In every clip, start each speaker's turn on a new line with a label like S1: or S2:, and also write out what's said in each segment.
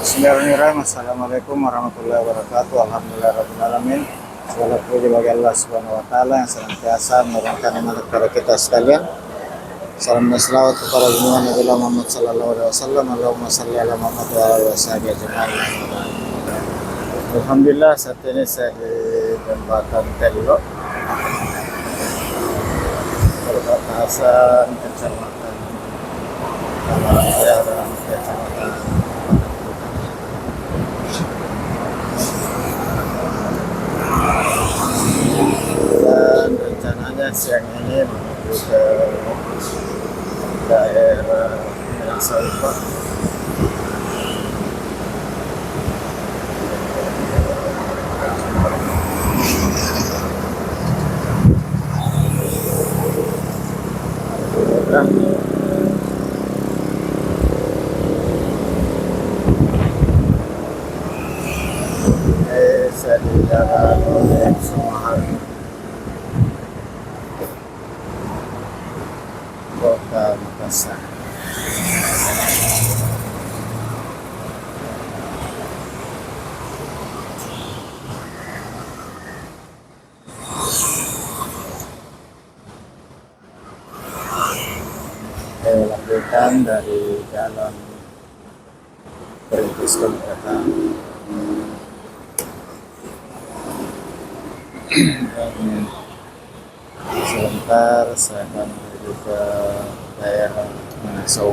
S1: Bismillahirrahmanirrahim. Assalamualaikum warahmatullahi wabarakatuh. Alhamdulillahirrahmanirrahim. Segala puji bagi Allah Subhanahu wa Ta'ala yang senantiasa menurunkan nikmat kepada kita sekalian. Salam dan selawat kepada junjungan Nabi Muhammad sallallahu alaihi wasallam. Allahumma shalli ala Muhammad wa ala washabihi ajma'in. Alhamdulillah, saat ini saya di jembatan Teluk, perbatasan kecamatan Tamalaya dan kecamatan, dan rencananya siang ini menuju ke daerah Minahasa. Saya di jalan oleh Sumahan, Kota Makassar. Saya lanjutkan dari jalan Perintis Kemudian. Sebentar saya akan menuju ke daerah Minahasa.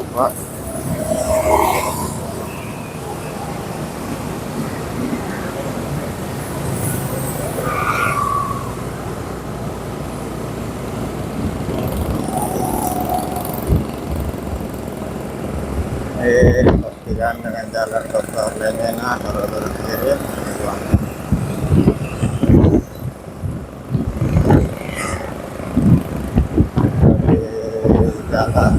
S1: Pertigaan dengan jalan Dr. Lemena Doror Kiri jalan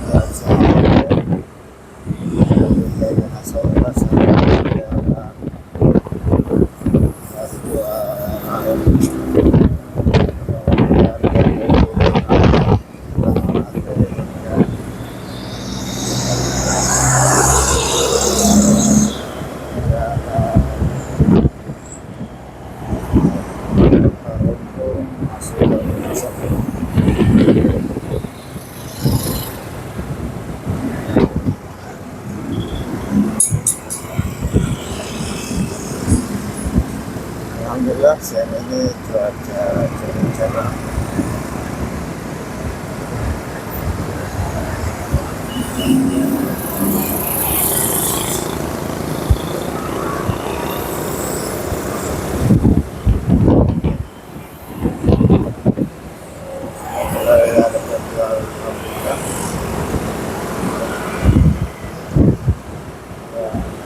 S1: Alhamdulillah siang ini cuaca cerah.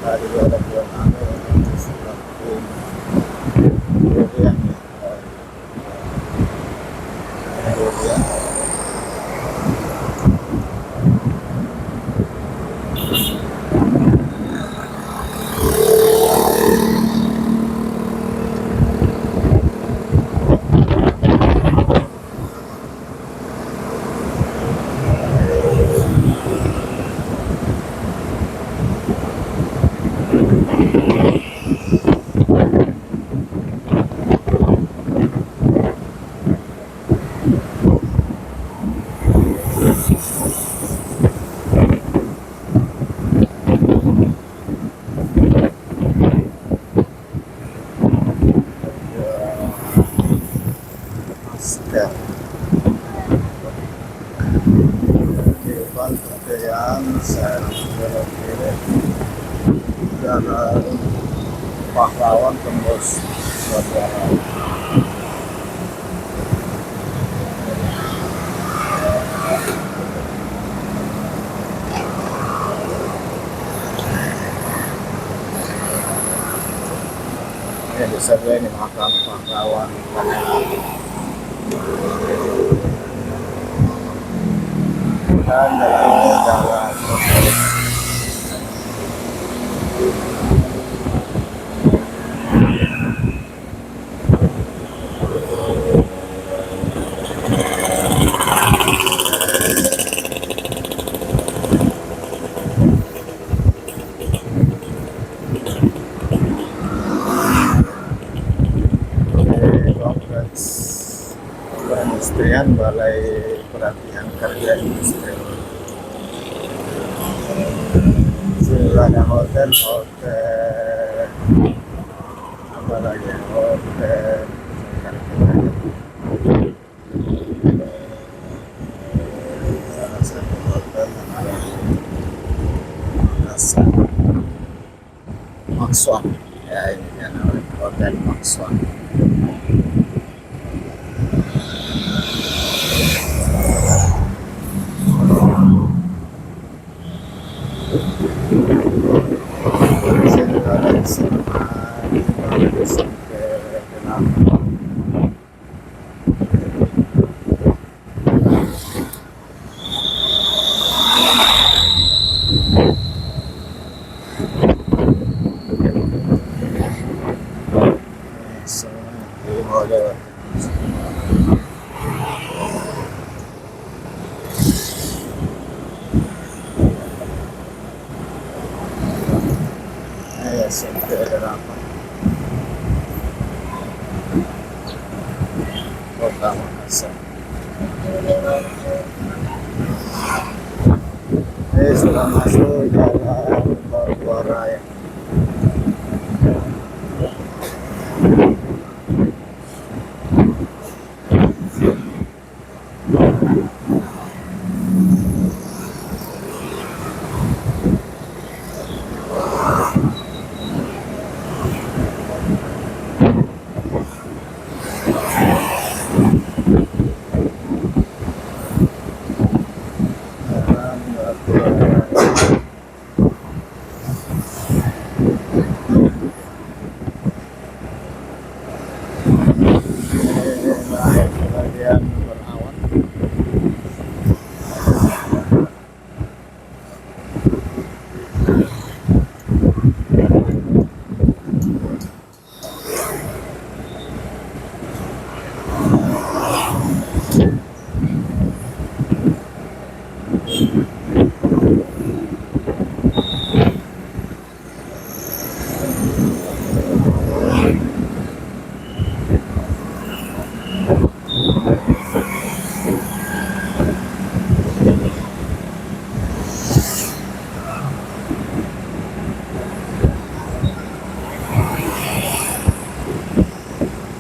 S1: Tadi ada bulan pertigaan saya belok kiri jalan Pahlawan tembus Sumatera. Ini bisa ini makam Pahlawan. Dan jalan jalan Perindustrian Balai Pelatihan Kerja Industri. Sini ada hotel apa lagi hotel salah satu hotel yang ada di Rasa Maxwell ya, ini kan hotel Maxwell. Sini ada SMA di SMP Kenapa. Ini mau lewat. SMP Kenapa. Kota Makassar. Sudah masuk jalan Papua Raya. Bagian berawan.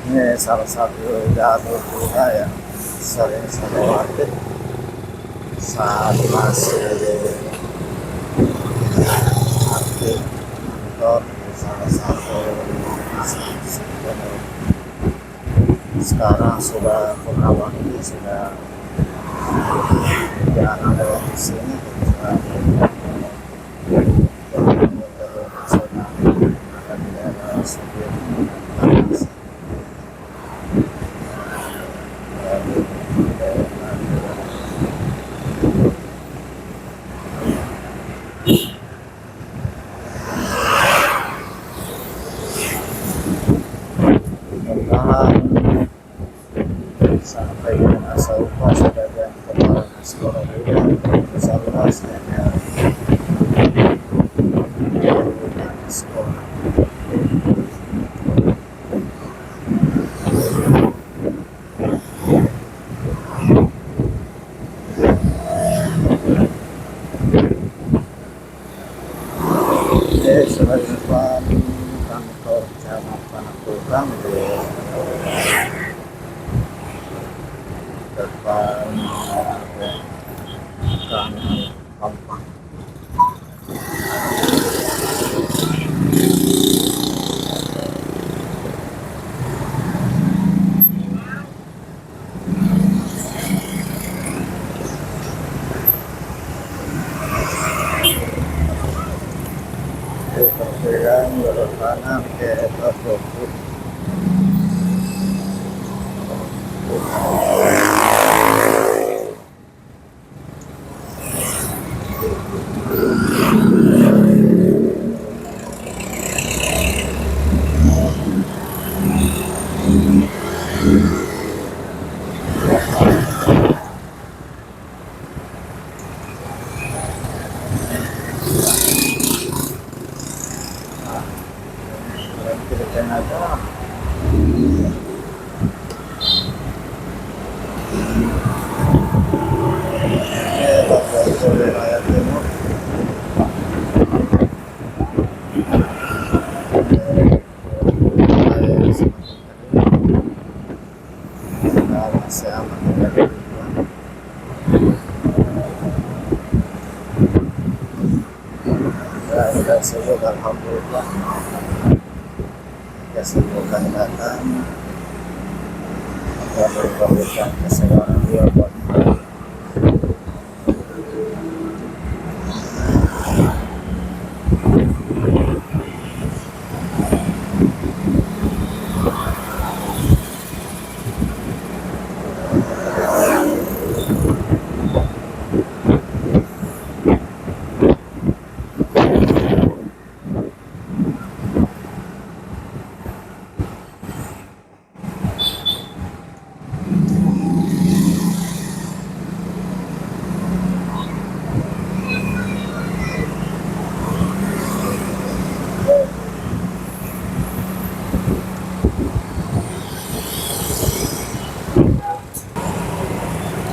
S1: Ini salah satu jalur budaya sering saya lewati saat masih aktif kantor di salah satu instansi. Sekarang sudah waktu sudah jarang lewat di sini. Sampai dengan asal upah sebagian kepala sekolah bisa luasnya sekolah. Selain depan kantor camat Panakukang di depan Kang Pampang. Perkiraan belok kanan ke toko. Tenaga tersebut alhamdulillah kesibukan datang dan memberikan kesenangan dia buat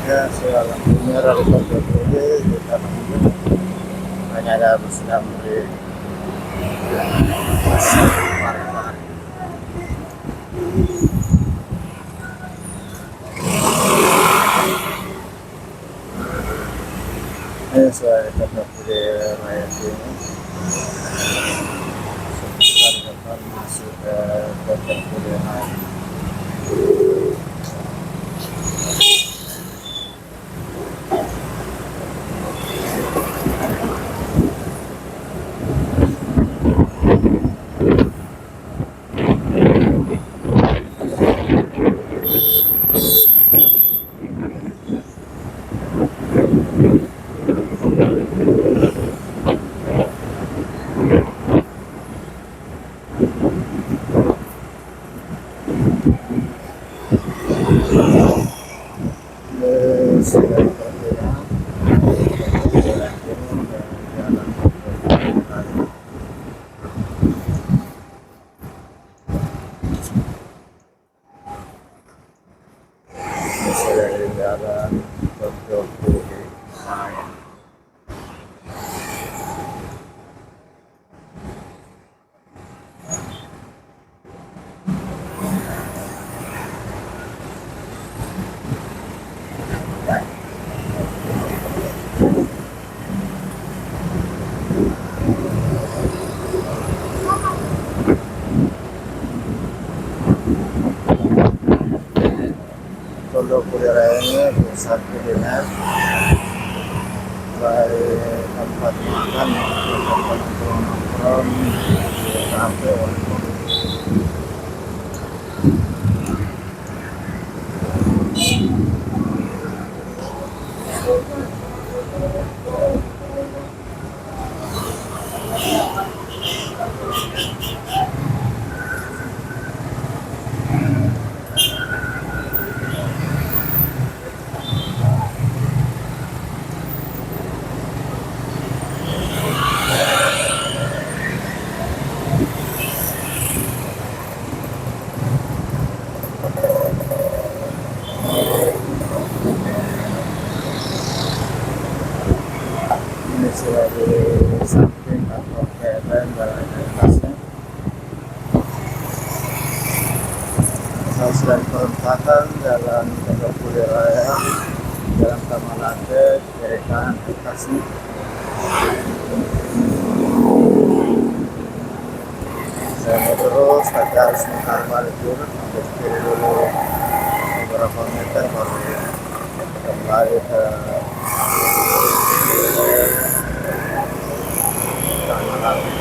S1: ya segala punya dari ini kita hanya ada sedang beri barang-barang ini saya dapat beri rakyat ini sebesar dapat masuk ke dapat beri rakyat Pondok Kulira ini pusat kuliner baik tempat makan tempat nongkrong kafe warung. Ini sudah di samping atau KLN jalan atasnya. Saya sudah di perempatan jalan Pondok Kulira, jalan Tamalate, kiri kanan atasnya. Saya mau terus, tapi harus mutar balik dulu, ambil kiri dulu beberapa meter baru kembali ke Tamalate.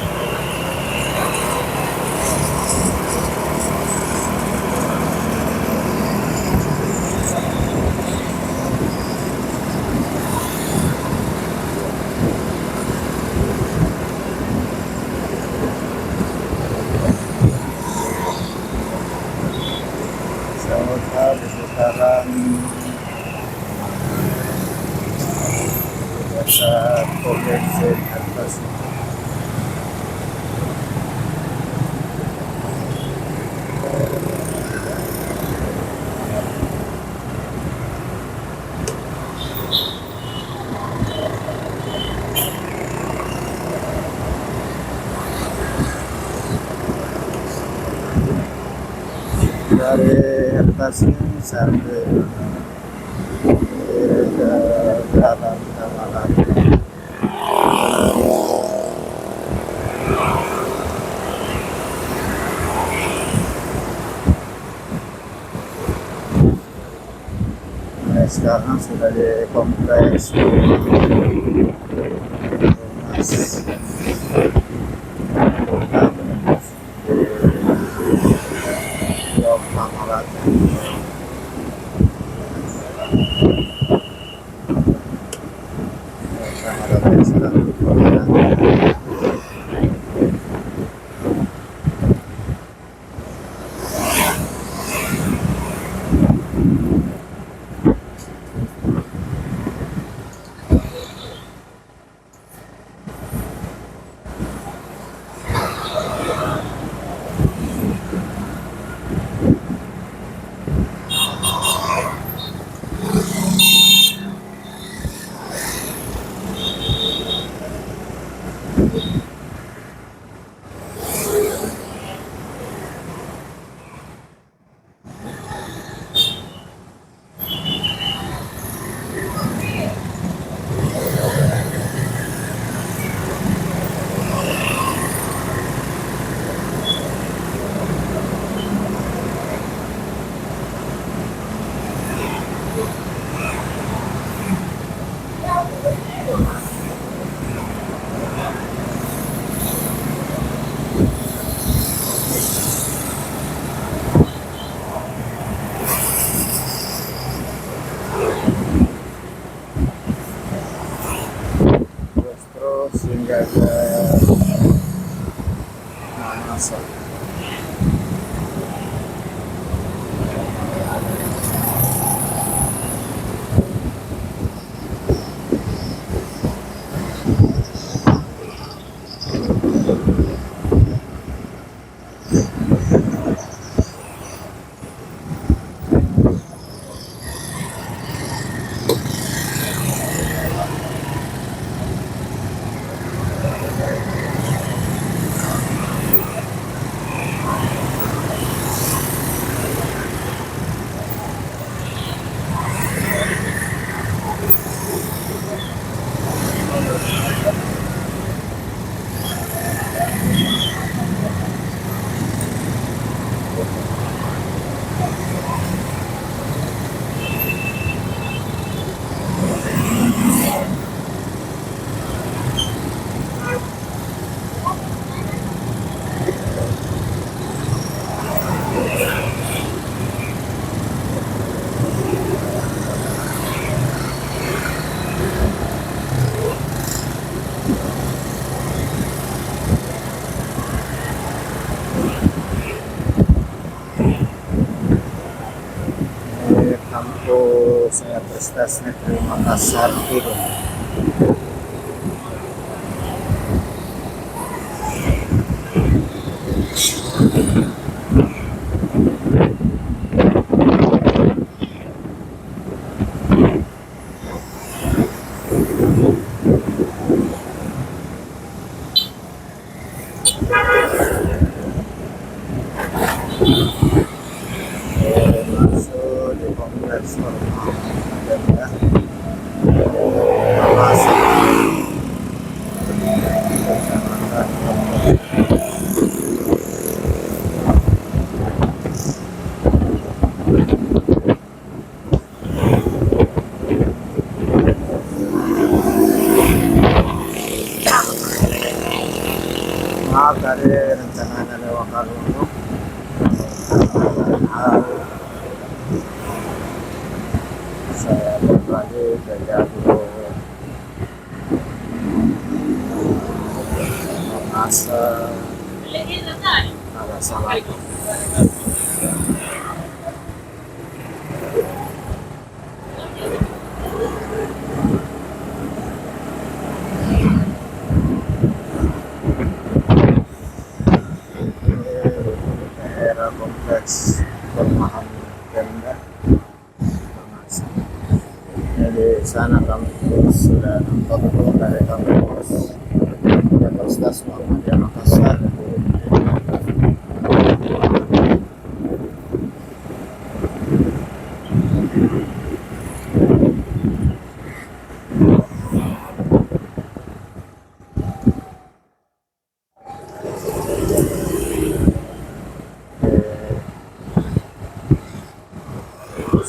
S1: Saya di sekitaran desa Provinsi atas dari atas ini sampai ke jalan Tamalate. sekarang sudah di kompleks Mas Blok Pangalaga. Pangalaga sedang berjalan. Terus hingga ke Masa. Kampus Universitas Negeri Makassar Kidul. Masuk di kompleks Formalga Makassar. Maaf dari rencana lewat Kalungu. Saya berbagi ke jalur Makassar arah Salatiga. Daerah kompleks perumahan Pemda Makassar. Jadi sana kampus sudah nampak keluar dari kampus Universitas Muhammadiyah Makassar.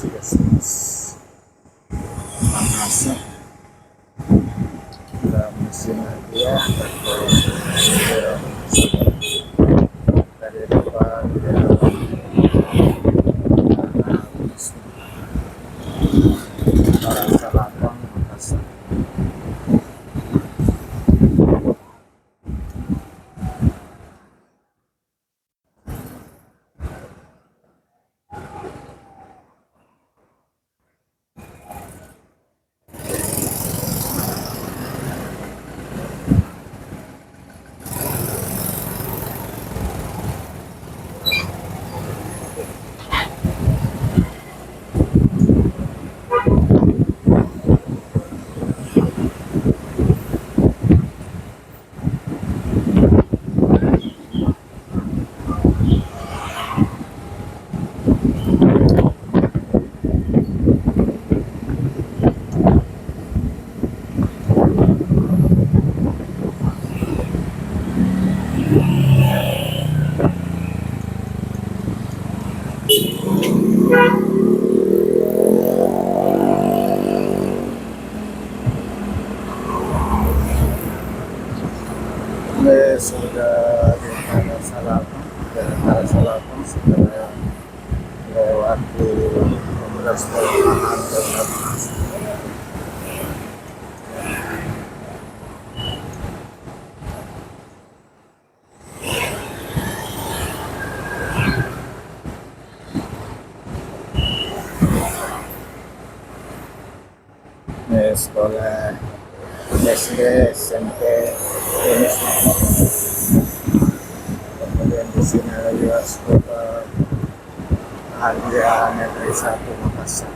S1: Yes. sudah di antara Salapan, sudah lewati 15 perumahan dan sekolah SD, SMP, ini kemudian di sini ada juga sekolah Alia Negeri 1 Makassar.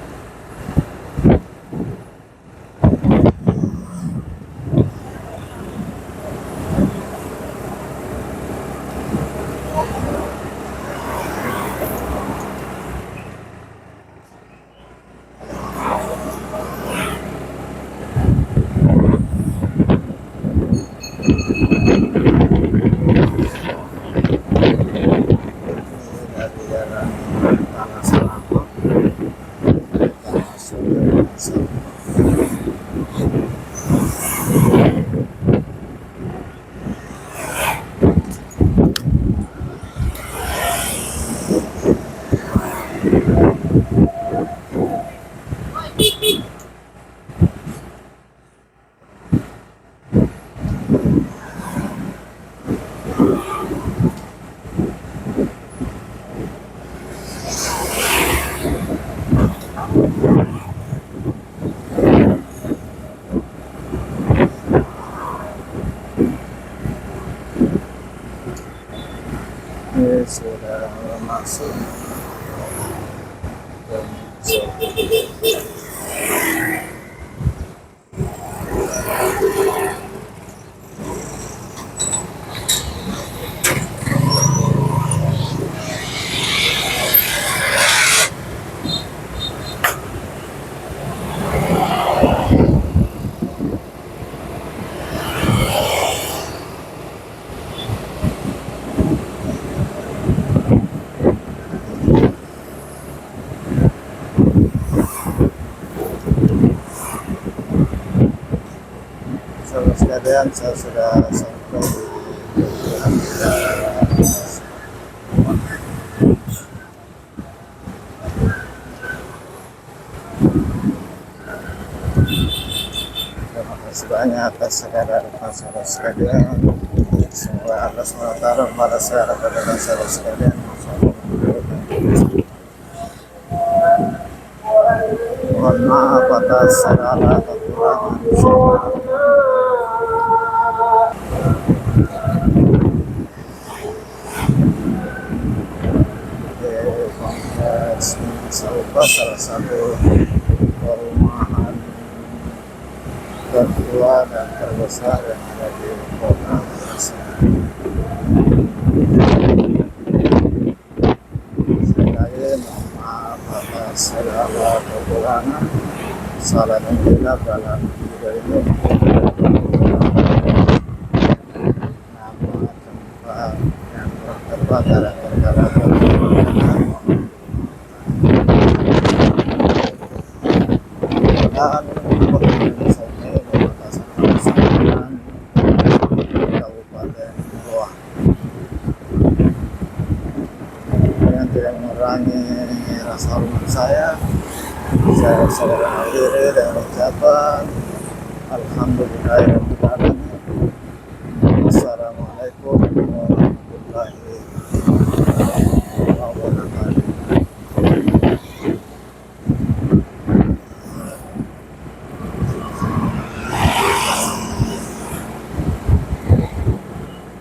S1: Dari jalan Tanah Selako kita masuk ke Makassar. Ini sudah masuk dan saudara sekalian, saya sudah sampai di terima kasih banyak atas segala saudara sekalian. Semoga Allah SWT membalas segala kepada saudara sekalian. Mohon maaf atas segala kekurangan. Salah satu perumahan tertua dan terbesar yang ada di kota Makassar. Sekali mohon maaf atas segala kekurangan, salah dan hilaf dalam video ini. Nama tempat yang terbakar dan Kabupaten Goa yang tidak mengurangi rasa hormat saya akhiri dengan ucapan Alhamdulillahirrahmanirrahim. Wassalamualaikum warahmatullahi wabarakatuh.